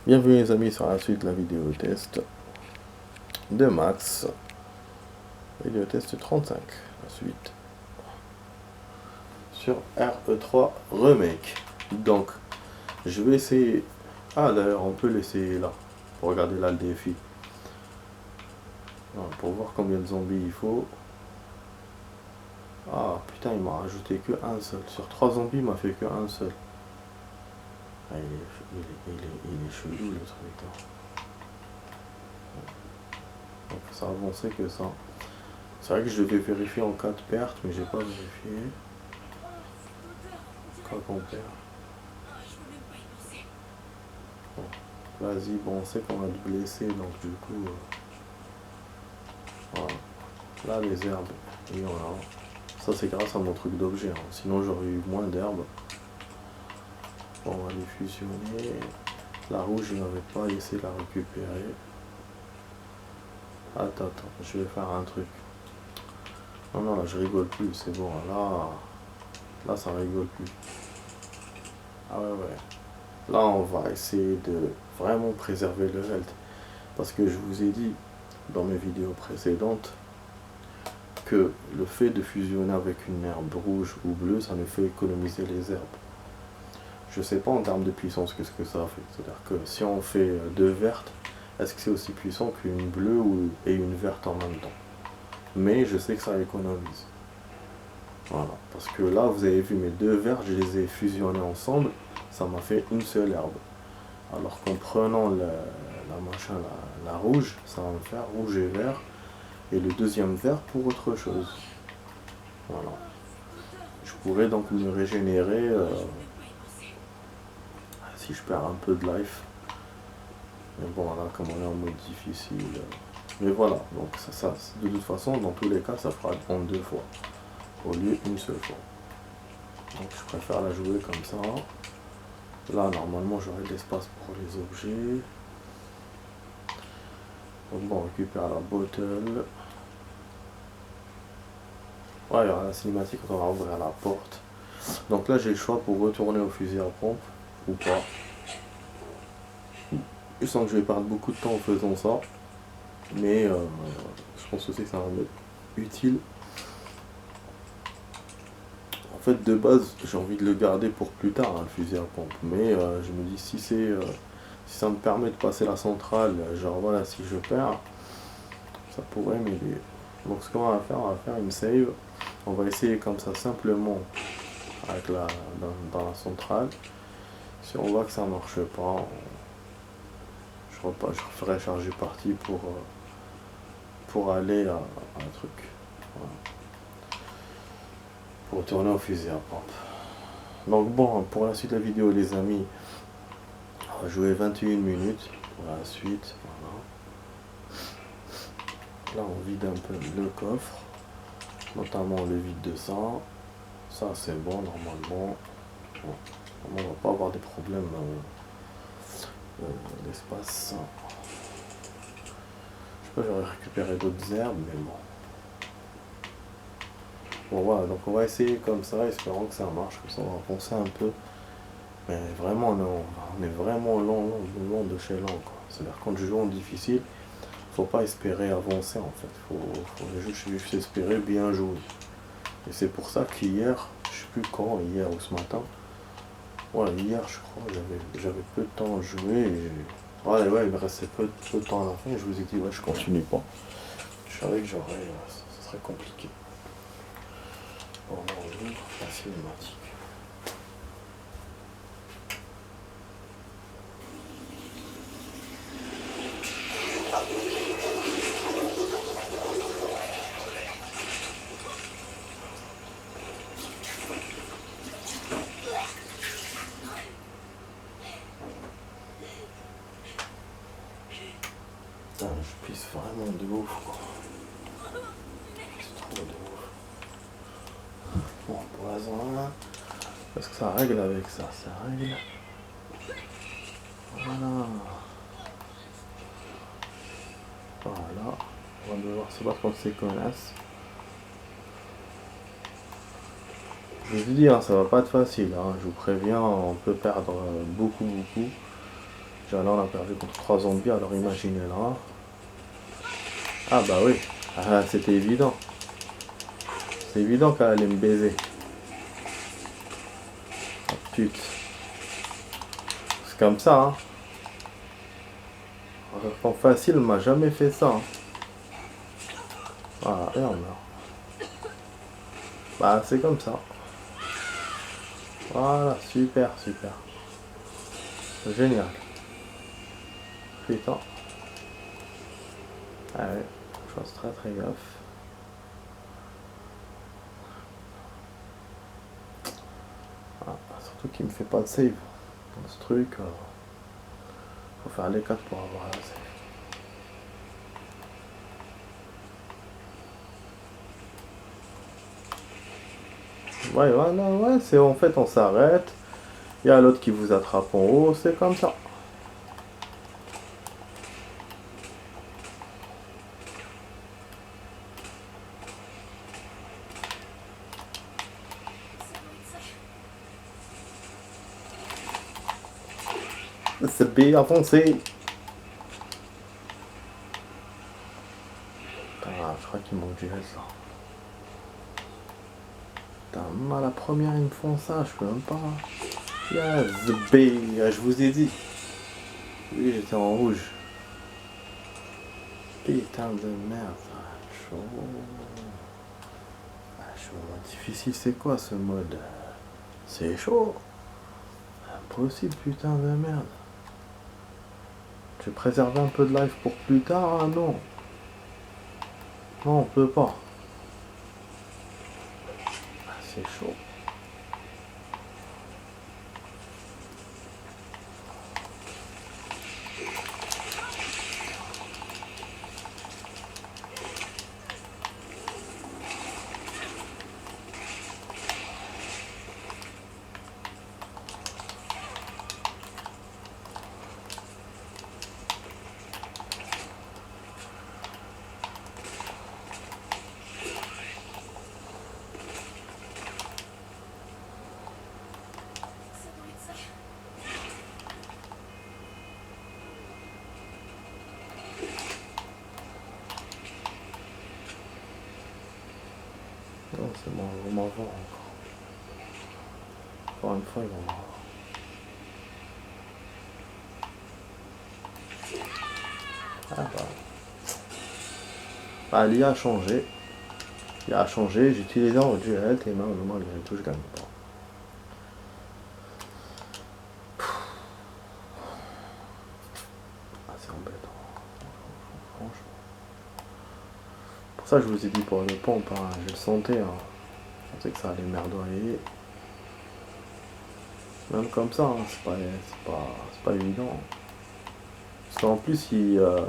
Bienvenue les amis sur la suite de la vidéo test de Max. Vidéo test 35, la suite. Sur RE3 Remake. Donc, je vais essayer... Ah d'ailleurs, on peut l'essayer là, pour regarder là le défi. Non, pour voir combien de zombies il faut. Ah putain, il m'a rajouté que un seul. Sur 3 zombies, il m'a fait que un seul. Ah, il est chelou le truc là. Donc ça a avancé que ça. C'est vrai que je devais vérifier en cas de perte, mais j'ai pas vérifié. Quand on perd. Bon. Vas-y, bon, on sait qu'on va te blesser, donc du coup... voilà. Là, les herbes, il y en a. Ça, c'est grâce à mon truc d'objet. Hein. Sinon, j'aurais eu moins d'herbes. Bon, on va les fusionner. La rouge, je n'avais pas essayé de la récupérer. Attends, je vais faire un truc. Non, non, là, je rigole plus. C'est bon, là, ça rigole plus. Ah ouais. Là, on va essayer de vraiment préserver le health. Parce que je vous ai dit dans mes vidéos précédentes que le fait de fusionner avec une herbe rouge ou bleue, ça nous fait économiser les herbes. Je sais pas en termes de puissance qu'est-ce que ça fait. C'est-à-dire que si on fait deux vertes, est-ce que c'est aussi puissant qu'une bleue et une verte en même temps? Mais je sais que ça économise. Voilà. Parce que là, vous avez vu mes deux vertes, je les ai fusionnés ensemble, ça m'a fait une seule herbe. Alors qu'en prenant la rouge, ça va me faire rouge et vert. Et le deuxième vert pour autre chose. Voilà. Je pourrais donc me régénérer si je perds un peu de life. Mais bon, là, comme on est en mode difficile. Mais voilà, donc ça, de toute façon, dans tous les cas, ça fera en deux fois. Au lieu d'une seule fois. Donc je préfère la jouer comme ça. Là, normalement, j'aurai de l'espace pour les objets. Donc bon, on récupère la bottle. Ouais, il y aura la cinématique quand on va ouvrir la porte. Donc là, j'ai le choix pour retourner au fusil à pompe ou pas. Je sens que je vais perdre beaucoup de temps en faisant ça. Mais je pense aussi que ça va m'être utile. En fait, de base, j'ai envie de le garder pour plus tard, hein, le fusil à pompe. Mais je me dis, si ça me permet de passer la centrale, genre voilà, si je perds, ça pourrait m'aider. Donc ce qu'on va faire, on va faire une save. On va essayer comme ça simplement avec dans la centrale. Si on voit que ça marche pas, je ferai charger partie pour aller à un truc. Voilà. Pour retourner au fusil à pompe. Donc bon, pour la suite de la vidéo les amis, on va jouer 21 minutes pour la suite. Voilà. Là on vide un peu le coffre, notamment le vide de sang. Ça c'est bon normalement. Bon, on va pas avoir des problèmes d'espace. Je sais pas, j'aurais récupéré d'autres herbes, mais bon. Bon voilà, donc on va essayer comme ça, espérant que ça marche, comme ça on va avancer un peu. Mais vraiment non, on est vraiment long de chez long quoi. C'est-à-dire quand je joue en difficile, faut pas espérer avancer en fait, faut juste espérer bien jouer. Et c'est pour ça qu'hier, je sais plus quand, hier ou ce matin, ouais hier je crois, j'avais peu de temps à jouer et ouais, il me restait peu de temps à la fin et je vous ai dit ouais je continue pas. Je savais que ça serait compliqué. Bon, on ouvre la cinématique. Putain, je pisse vraiment de ouf quoi. C'est trop de ouf. Bon, poison. Est-ce que ça règle avec ça? Ça règle. Voilà. Voilà. On va devoir se battre contre ces connasses. Je vous dis, hein, ça va pas être facile. Hein. Je vous préviens, on peut perdre beaucoup. Déjà là, on a perdu contre 3 zombies, alors imaginez là. Ah bah oui, ah, c'était évident. C'est évident qu'elle allait me baiser. Ah putain. C'est comme ça, hein. En facile, elle m'a jamais fait ça. Hein. Voilà, et on meurt. Bah c'est comme ça. Voilà, super, super. Génial. Putain. Allez, je fasse très très gaffe. Ah, surtout qu'il me fait pas de save. Dans ce truc, faut faire les 4 pour avoir la save. Ouais, voilà, ouais, c'est en fait on s'arrête. Il y a l'autre qui vous attrape en haut, c'est comme ça. C'est bien avancé. Ah, je crois qu'il manque du health là. Putain, la première ils me font ça, je peux même pas. Yes, B, je vous ai dit. Oui, j'étais en rouge. Putain de merde, chaud. Ah, chaud. Difficile, c'est quoi ce mode? C'est chaud. Impossible, putain de merde. Je vais préserver un peu de life pour plus tard, ah non. Non, on peut pas. Ah, c'est chaud. Non, c'est bon, on m'en va encore. Encore une fois, ils vont m'en voir. Ah bah. Bah, l'IA a changé. L'IA a changé, j'ai utilisé en duel et malgré tout, je gagne pas. Ah, c'est embêtant. Franchement. Pour ça, je vous ai dit pour le pompe, hein, je le sentais. Hein. Je pensais que ça allait merdoyer. Même comme ça, hein, c'est pas évident. Parce qu'en plus, je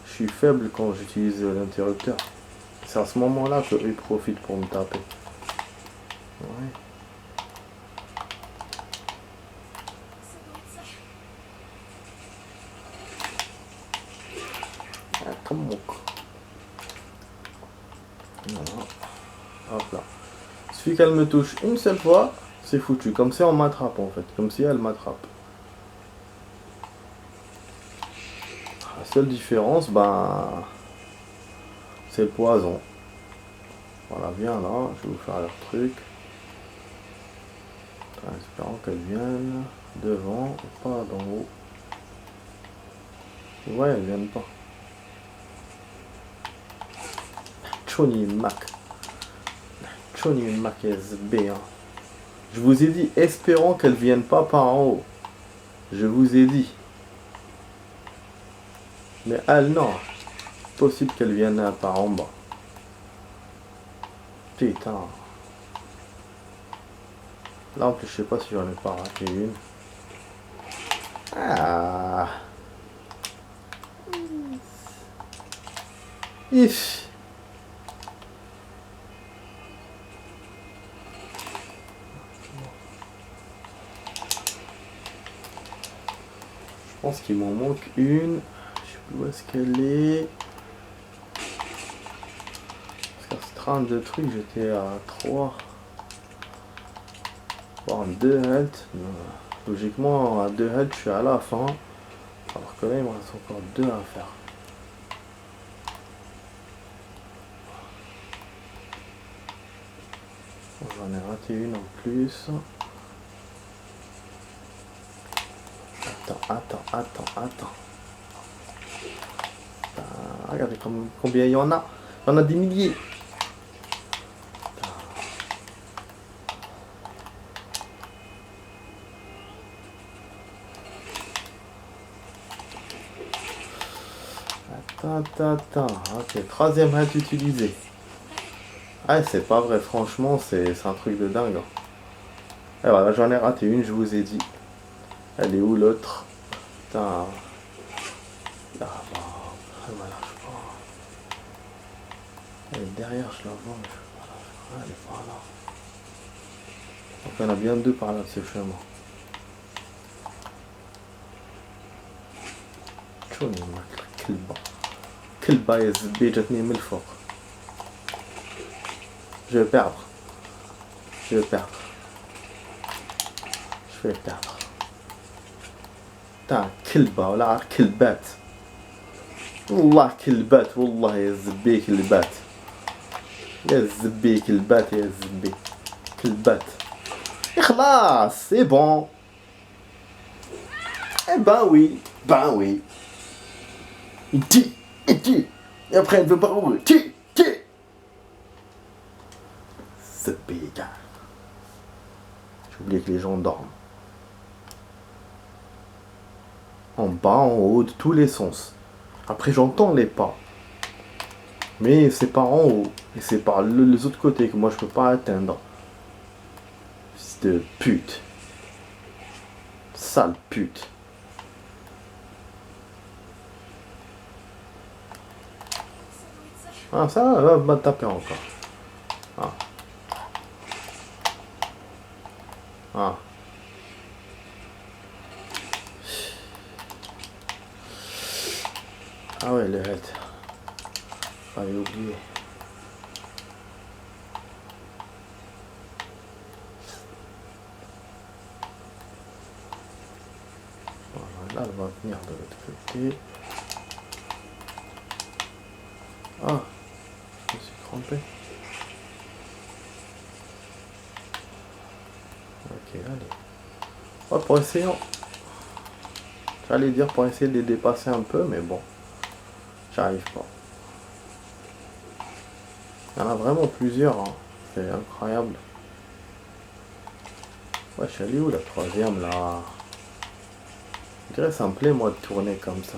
suis faible quand j'utilise l'interrupteur. C'est à ce moment-là qu'eux ils profitent pour me taper. Ouais. Ah, comme mon con. Voilà. Hop là. Il suffit qu'elle me touche une seule fois, c'est foutu. Comme si on m'attrape en fait. Comme si elle m'attrape. La seule différence, ben, c'est le poison. Voilà, viens là, je vais vous faire leur truc. En espérant qu'elles viennent devant, pas d'en haut. Ouais, elles viennent pas. Johnny Mac. Johnny Mac SB. Hein. Je vous ai dit, espérons qu'elles viennent pas par en haut. Je vous ai dit. Mais elles, non. Possible qu'elles viennent par en bas. Putain. Là en plus je sais pas si j'en ai pas raté une. Ah. If. Je pense qu'il m'en manque une. Je sais plus où est-ce qu'elle est. Parce qu'à ce train de trucs j'étais à 3. Voire 2 health. Logiquement à 2 health je suis à la fin. Alors que là, il me reste encore 2 à faire. J'en ai raté une en plus. Attends. Regardez combien il y en a. Il y en a des milliers. Attends. Ok, troisième hat utilisé. Ah, c'est pas vrai, franchement, c'est un truc de dingue. Et voilà, j'en ai raté une, je vous ai dit. Elle est où l'autre? Putain. Là-bas. Elle me lâche pas. Elle est derrière, je la vois, mais je peux pas la faire. Elle est pas là. Donc il y en a bien 2 par là de ce chemin. شوني معك كلبة يا زبي جاتني من الفوق. Je vais perdre. Je vais perdre. تاع كلبة ولا عارف كلبات. والله كلبات والله يا زبي كلبات. يا زبي كلبات يا زبي. كلبات. خلاص c'est bon. Eh ben oui. Il tue. Et après elle veut pas ouvrir. Tue. Ce gars. J'ai oublié que les gens dorment. En bas, en haut, de tous les sens. Après j'entends les pas. Mais c'est par en haut. Et c'est par les autres côtés que moi je peux pas atteindre. Fils de pute. Sale pute. Ah ça va taper encore. Ah. Ah ouais, le head. J'avais oublié. Voilà, là, elle va venir de l'autre côté. Ah, je me suis trompé. Ok, allez. Oh, pour essayer. J'allais dire pour essayer de les dépasser un peu, mais bon. J'arrive pas. Il y en a vraiment plusieurs, hein. C'est incroyable. Ouais, je suis allé où la troisième là? Je dirais ça me plaît moi de tourner comme ça.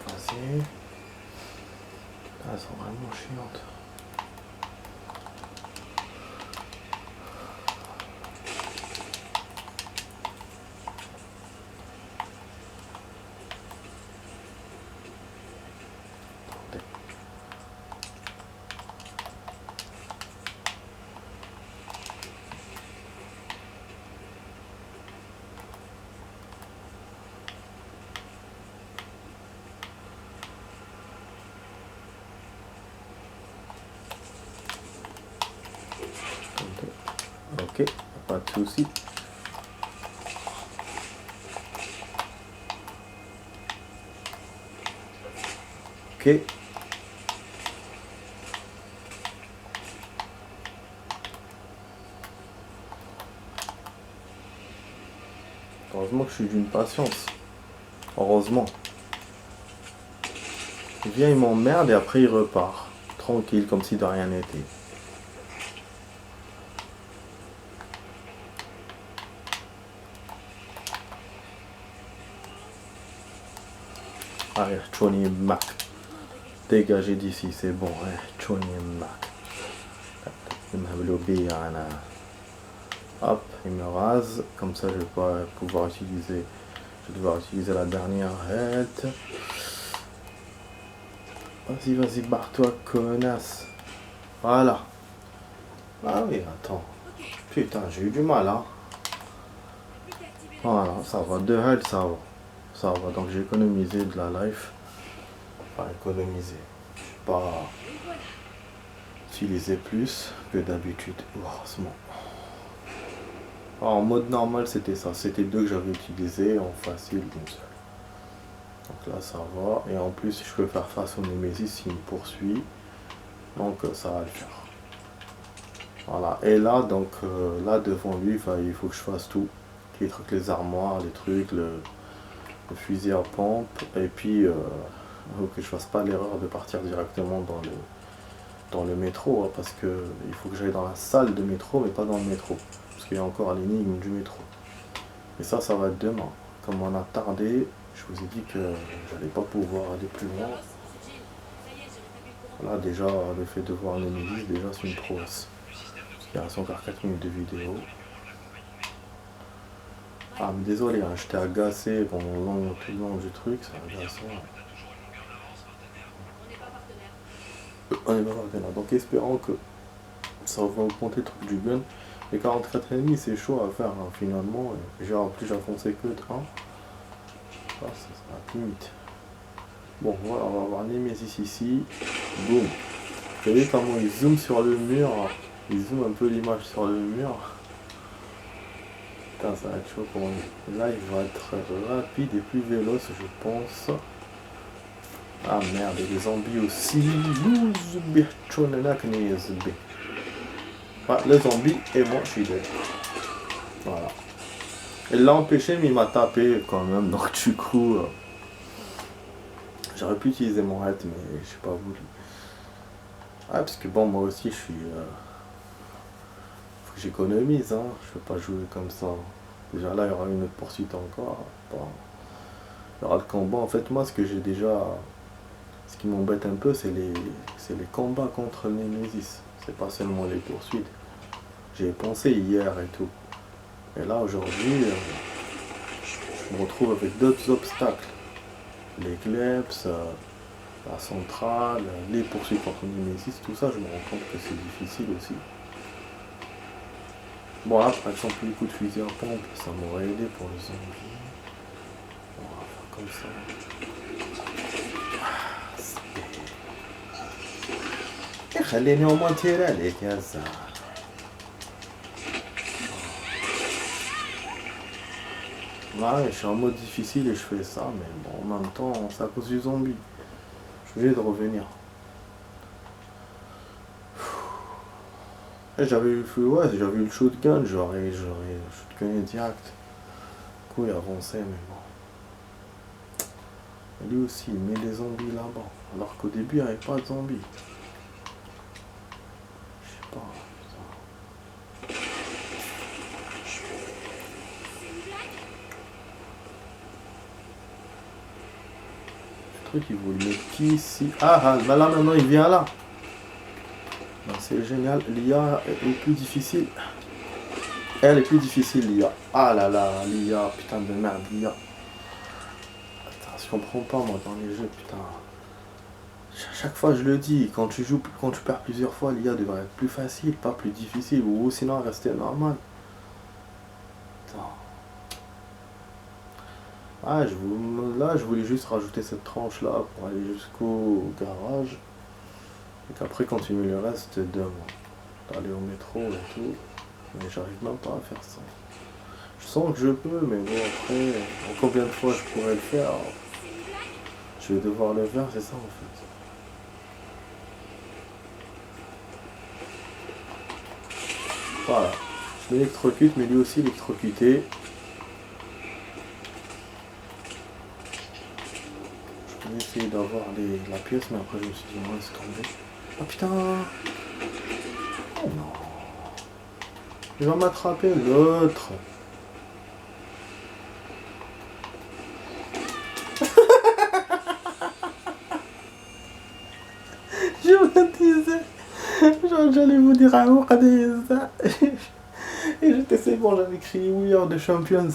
Vas-y. Ah, elles sont vraiment chiantes. Ok, pas de soucis. Ok. Heureusement que je suis d'une patience. Heureusement. Il vient, il m'emmerde et après il repart. Tranquille, comme si de rien n'était. Allez, Johnny Mac. Dégagez d'ici, c'est bon. Hein. Johnny Mac. Hop, il me rase. Comme ça, je vais pas pouvoir utiliser. Je vais devoir utiliser la dernière head. Vas-y, vas-y, barre-toi, connasse. Voilà. Ah oui, attends. Putain, j'ai eu du mal, hein. Voilà, ça va. 2 health, ça va. Ça va, donc j'ai économisé de la life. Enfin, économisé. Je sais pas utiliser plus que d'habitude. Heureusement. En mode normal, c'était ça. C'était 2 que j'avais utilisé. En facile, d'une seule. Donc là, ça va. Et en plus, je peux faire face au Nemesis s'il me poursuit. Donc ça va le faire. Voilà. Et là, donc là, devant lui, il faut que je fasse tout. Les trucs, les armoires, les trucs, le fusil à pompe. Et puis, il faut que je fasse pas l'erreur de partir directement dans le métro. Hein, parce que il faut que j'aille dans la salle de métro, mais pas dans le métro. Parce qu'il y a encore l'énigme du métro. Et ça va être demain. Comme on a tardé, je vous ai dit que j'allais pas pouvoir aller plus loin. Là, déjà, le fait de voir Nemesis, déjà, c'est une prouesse. Parce qu'il reste encore 4 minutes de vidéo. Ah, mais désolé, hein, j'étais agacé pendant tout le long du truc, c'est agaçant. On est pas partenaire. Donc, espérons que ça va augmenter le truc du gun. Les 44 ennemis, c'est chaud à faire, hein, finalement. En plus, j'ai foncé que de 1. Ah, ça sera limite. Bon, voilà, on va voir Nemesis ici. Boum. Vous voyez comment il zoome sur le mur. Il zoome un peu l'image sur le mur. Putain, ça va être chaud pour lui. Là, il va être rapide et plus véloce, je pense. Ah merde, et les zombies aussi. Ah, le zombie et moi, je suis dead. Voilà. Il l'a empêché, mais il m'a tapé quand même. Donc, du coup, j'aurais pu utiliser mon head, mais j'ai pas voulu. Ah, parce que bon, moi aussi, je suis. Faut que j'économise, hein. Je peux pas jouer comme ça. Déjà là, il y aura une autre poursuite encore. Bon. Il y aura le combat. En fait, moi, ce que j'ai déjà. Ce qui m'embête un peu, c'est les combats contre Nemesis. C'est pas seulement les poursuites. J'ai pensé hier et tout. Et là, aujourd'hui, je me retrouve avec d'autres obstacles. Les kleps, la centrale, les poursuites contre Nemesis, tout ça, je me rends compte que c'est difficile aussi. Bon là, par exemple, les coups de fusil à pompe, ça m'aurait aidé pour les zombies. On va faire comme ça. خليني au moins tirer عليك يا زهر. Ouais, je suis en mode difficile et je fais ça, mais bon, en même temps, c'est à cause du zombie. Je suis obligé de revenir. J'avais eu le shotgun, j'aurais shotgunné direct. Du coup, il avançait, mais bon. Et lui aussi, il met les zombies là-bas. Alors qu'au début, il n'y avait pas de zombies. Je sais pas. Le truc, il voulait mettre ici. Ah, bah là, maintenant, il vient là. C'est génial, l'IA est plus difficile. Elle est plus difficile, l'IA. Ah là là, l'IA, putain de merde, l'IA. Attends, je comprends pas moi dans les jeux, putain. Chaque fois je le dis, quand tu perds plusieurs fois, l'IA devrait être plus facile, pas plus difficile, ou sinon rester normal. Putain. Ah, là, je voulais juste rajouter cette tranche là pour aller jusqu'au garage. Et qu'après continuer le reste d'aller au métro et tout. Mais j'arrive même pas à faire ça. Je sens que je peux, mais bon après, combien de fois je pourrais le faire? Je vais devoir le faire, c'est ça en fait. Voilà. Je m'électrocute, mais lui aussi électrocuté. Je vais essayer d'avoir la pièce, mais après je me suis dit non, laisse tomber. Oh putain! Oh non! Il va m'attraper l'autre! Je me disais, genre j'allais vous dire un mot ça. Et j'étais c'est bon, j'avais crié We are the champions.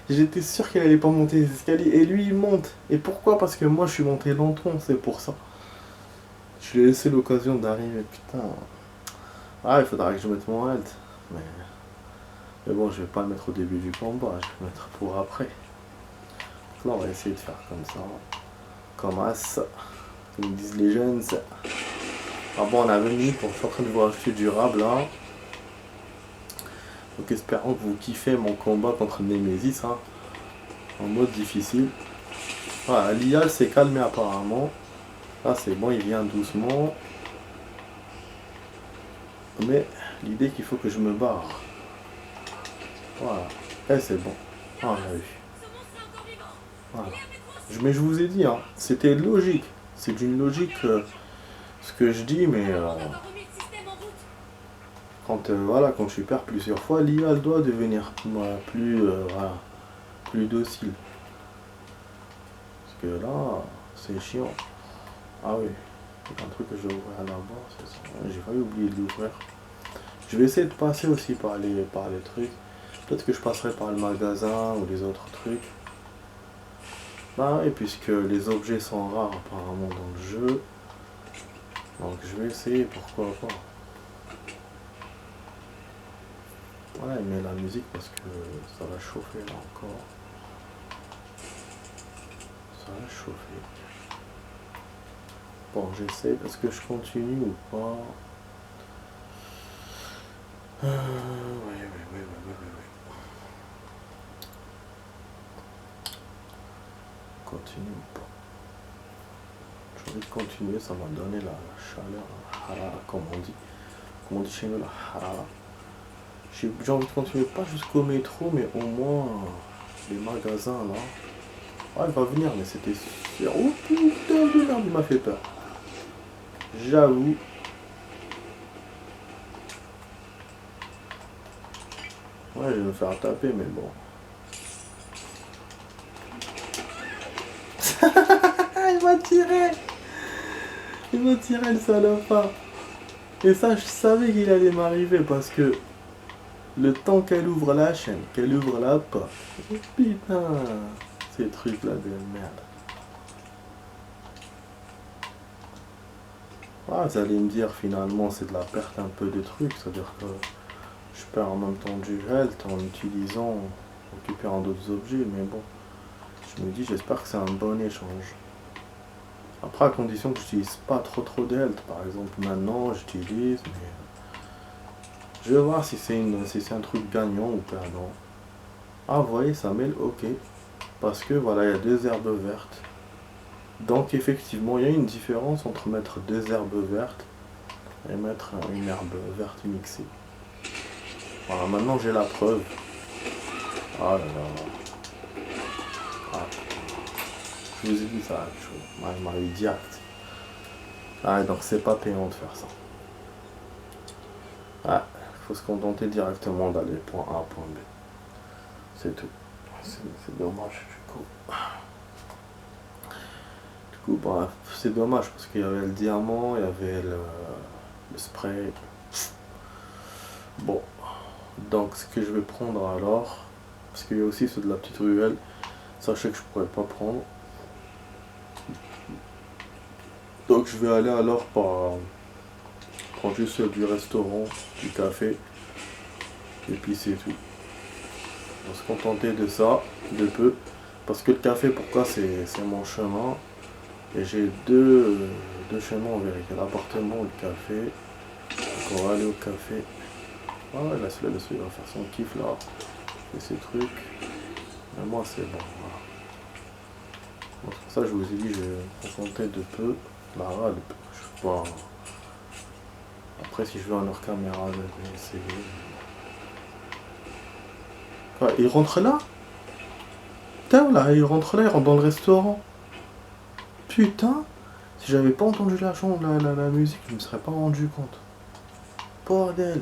J'étais sûr qu'il allait pas monter les escaliers. Et lui il monte. Et pourquoi? Parce que moi je suis monté lentement, c'est pour ça. Je lui ai laissé l'occasion d'arriver, putain. Ah, il faudra que je mette mon health. Mais bon, je vais pas le mettre au début du combat, je vais le mettre pour après. Donc là, on va essayer de faire comme ça. Comme as. Comme disent les jeunes. Ah bon, on a 20 minutes pour faire en train de vous rajouter durable là. Donc espérons que vous kiffez mon combat contre Nemesis. Hein, en mode difficile. Voilà, l'IA s'est calmé apparemment. Là c'est bon, il vient doucement. Mais l'idée qu'il faut que je me barre. Voilà. Et c'est bon. Ah, on a vu. Voilà. Mais je vous ai dit, hein, c'était logique. C'est d'une logique ce que je dis, mais quand, voilà, quand je perds plusieurs fois, l'IA elle doit devenir plus, voilà, plus docile. Parce que là, c'est chiant. Ah oui, il y a un truc que je vais ouvrir là-bas, c'est ça. J'ai failli oublier de l'ouvrir. Je vais essayer de passer aussi par les trucs. Peut-être que je passerai par le magasin ou les autres trucs. Bah oui, puisque les objets sont rares apparemment dans le jeu. Donc je vais essayer, pourquoi pas. Voilà, il met la musique parce que ça va chauffer là encore. Ça va chauffer. Bon, j'essaie. Est-ce que je continue ou pas? Oui. Continue ou pas? J'ai envie de continuer, ça m'a donné la chaleur, la harara, comme on dit. Comme on dit chez nous, la harara. J'ai envie de continuer, pas jusqu'au métro, mais au moins les magasins là. Ah, il va venir, mais c'était sûr. Oh putain de merde, il m'a fait peur. J'avoue. Ouais, je vais me faire taper, mais bon. Il m'a tiré. Il m'a tiré le salopard. Et ça, je savais qu'il allait m'arriver parce que le temps qu'elle ouvre la chaîne, qu'elle ouvre la porte. Putain, ces trucs là de merde. Ah, vous allez me dire finalement c'est de la perte un peu de trucs, c'est-à-dire que je perds en même temps du health en utilisant, en récupérant d'autres objets, mais bon, je me dis j'espère que c'est un bon échange. Après à condition que j'utilise pas trop de health, par exemple maintenant j'utilise, mais je vais voir si c'est un truc gagnant ou perdant. Ah vous voyez ça mêle, ok, parce que voilà il y a 2 herbes vertes. Donc effectivement, il y a une différence entre mettre 2 herbes vertes et mettre une herbe verte mixée. Voilà, maintenant j'ai la preuve. Ah là là. Ah, je vous ai dit ça, il m'a eu direct. Ah, donc c'est pas payant de faire ça. Ah, il faut se contenter directement d'aller point A, point B. C'est tout. C'est dommage du coup. Bah, c'est dommage parce qu'il y avait le diamant, il y avait le spray. Bon, donc ce que je vais prendre alors, parce qu'il y a aussi ceux de la petite ruelle, sachez que je pourrais pas prendre. Donc je vais aller alors prendre juste du restaurant, du café, et puis c'est tout. On va se contenter de ça, de peu, parce que le café, pourquoi c'est mon chemin. Et j'ai deux chemins en vérité, l'appartement ou le café. Donc on va aller au café. Ah ouais, laisse-le, il va faire son kiff là. Il fait ses trucs. Mais moi c'est bon, voilà. Donc, pour ça je vous ai dit, je vais me contenter de peu. Là, de peu. Je sais pas. Après si je veux un hors caméra, je vais essayer. Quoi, il rentre là? Putain là, il rentre dans le restaurant. Putain, si j'avais pas entendu la musique, je me serais pas rendu compte. Bordel.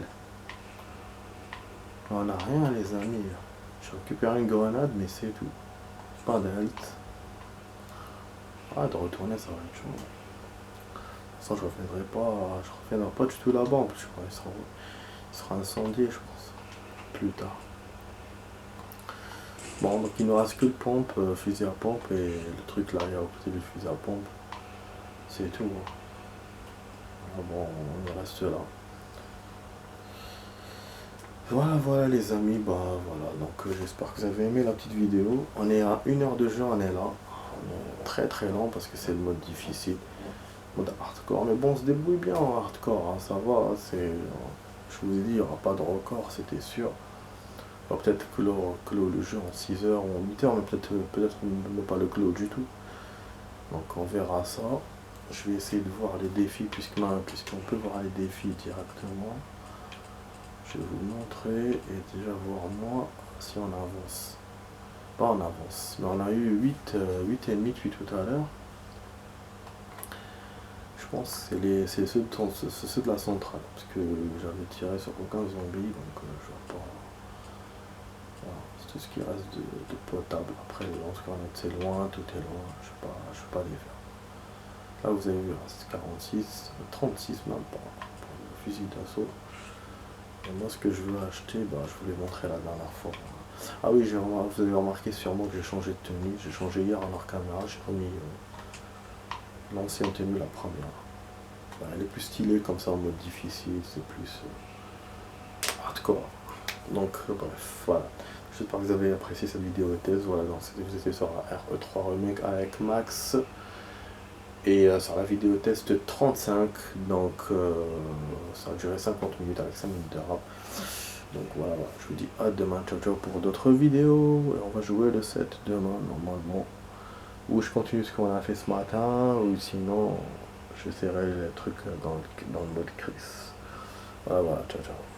On a rien les amis. J'ai récupéré une grenade mais c'est tout. Pas d'health. Ah de retourner ça va être chaud. Ça je reviendrai pas du tout là-bas en plus je crois. Il sera incendié je pense. Plus tard. Bon donc il nous reste que le pompe, fusil à pompe et le truc là il y a à côté du fusil à pompe. C'est tout. Ah bon, on reste là. Voilà les amis, bah voilà, donc j'espère que vous avez aimé la petite vidéo. On est à 1 heure de jeu, on est là. On est très très lent parce que c'est le mode difficile. Mode hardcore, mais bon, on se débrouille bien en hardcore, hein, ça va, je vous ai dit, il n'y aura pas de record, c'était sûr. Alors peut-être clore le jeu en 6 heures ou en 8 heures, mais peut-être ne pas le clore du tout. Donc on verra ça. Je vais essayer de voir les défis, puisqu'on peut voir les défis directement. Je vais vous montrer et déjà voir moi si on avance. Pas on avance, mais on a eu 8 ennemis depuis tout à l'heure. Je pense que c'est ceux de la centrale, parce que j'avais tiré sur aucun zombie, donc je vois pas. Voilà, c'est tout ce qui reste de potable. Après les lance-grenades c'est loin, tout est loin, je ne vais pas les faire. Là vous avez vu, c'est 46, 36 même pas, pour le fusil d'assaut. Et moi ce que je veux acheter, bah, je vous l'ai montré la dernière fois. Ah oui, vous avez remarqué sûrement que j'ai changé de tenue, j'ai changé hier en hors caméra, j'ai remis l'ancienne tenue, la première. Bah, elle est plus stylée comme ça en mode difficile, c'est plus hardcore. Donc bref, voilà. J'espère que vous avez apprécié cette vidéo de test. Voilà, donc vous étiez sur la RE3 Remake avec Max. Et sur la vidéo test 35, donc ça a duré 50 minutes avec 5 minutes de rap. Donc voilà, je vous dis à demain, ciao ciao pour d'autres vidéos. On va jouer le 7 demain normalement. Ou je continue ce qu'on a fait ce matin, ou sinon j'essaierai les trucs dans le mode Chris. Voilà, ciao ciao.